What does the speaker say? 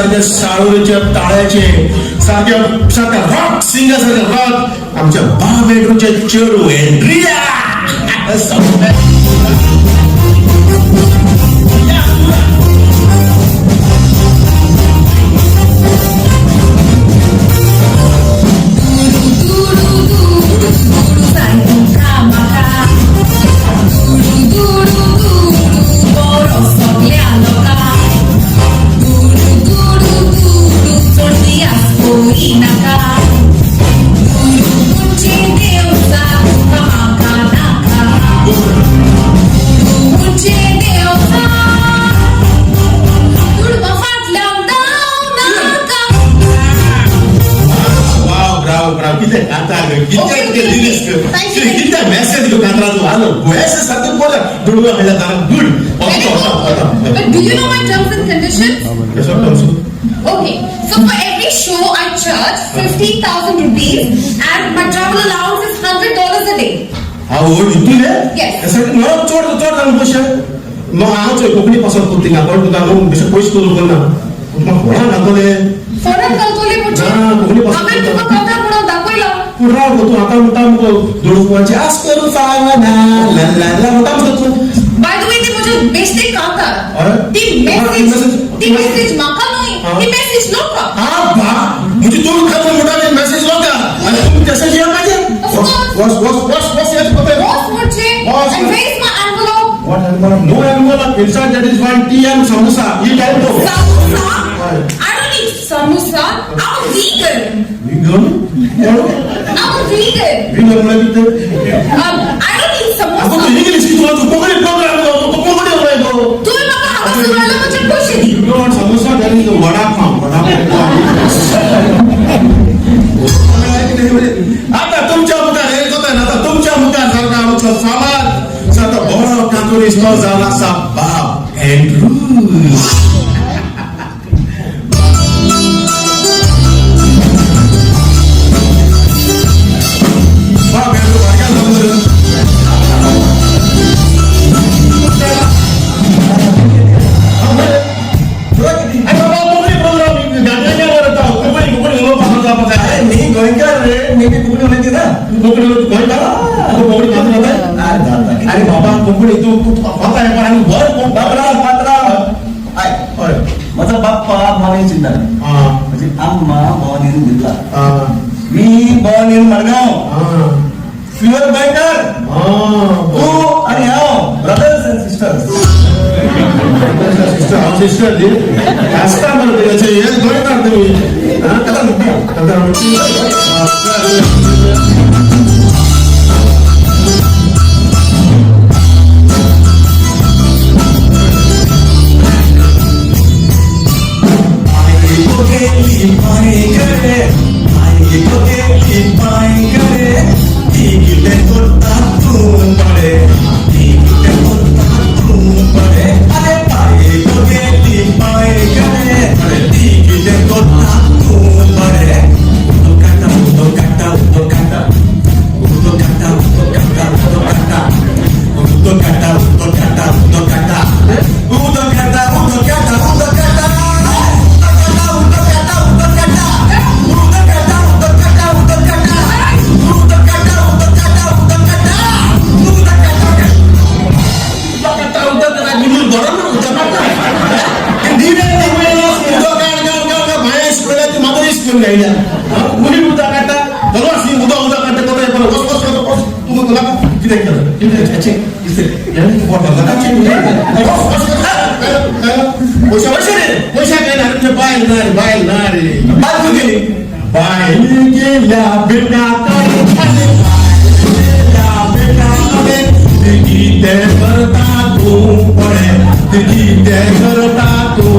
सारखे साळूच्या ताळ्याचे सारख्या rock singer सारखे रॉक आमच्या बा बेडरूमचे चेडू Andrea But do you know my terms and conditions? Yes, what terms? Okay, so for every show I charge 15,000 rupees and my travel allowance is $100 a day. How old you today? Yes. No, चोर जाऊन बसे. मग आमचं कोकणी पसंत करते ना पण तुला मग base पैसे करू पण ना मग कोणा दाखवले फोरन कल्तोले मुझे कोकणी पसंत आम्ही तुका कथा म्हणून दाखवला पुरा होतो आता मोठा दुडकवाचे आस करू फावना ला ला ला मोठा होतो बाय द वे ते मुझे बेचते काका ती मेसेज माका नाही ती मेसेज लोका हा बा म्हणजे तू खातो मोठा मेसेज लोका आणि तुम्ही तसं जेव्हा पाहिजे वॉस येत होते वॉस मुझे and where is my envelope? What envelope? No envelope. Inside that is one tea and samosa. Eat and go. Samosa? I don't eat samosa. I'm vegan. Vegan? I'm vegan. Vegan like it? I don't eat samosa. Ako to English ki tu pokori program ko to pokori hoy go. तुम्ही मला हातात सुरायला म्हणजे पैसे दे. You want samosa? That is the vada pav. आता तुमच्या मुखार हे होतं ना आता तुमच्या मुखार सारखा आमचा समाज साता बरो कांतोनी स्टॉल झाला सा बाप एंड्रू बाप एंड्रू वाक्या समजून अरे बाबा कोकणी तू होता आहे पण आम्ही वर माझा बाप्पा मला चिंता म्हणजे आम्हा भवानी दिला मी भवानी मडगाव प्युअर बँकर तू आणि हाव ब्रदर्स अँड सिस्टर्स सिस्टर असता म्हणते त्याचे हे गोयणार तुम्ही करता तू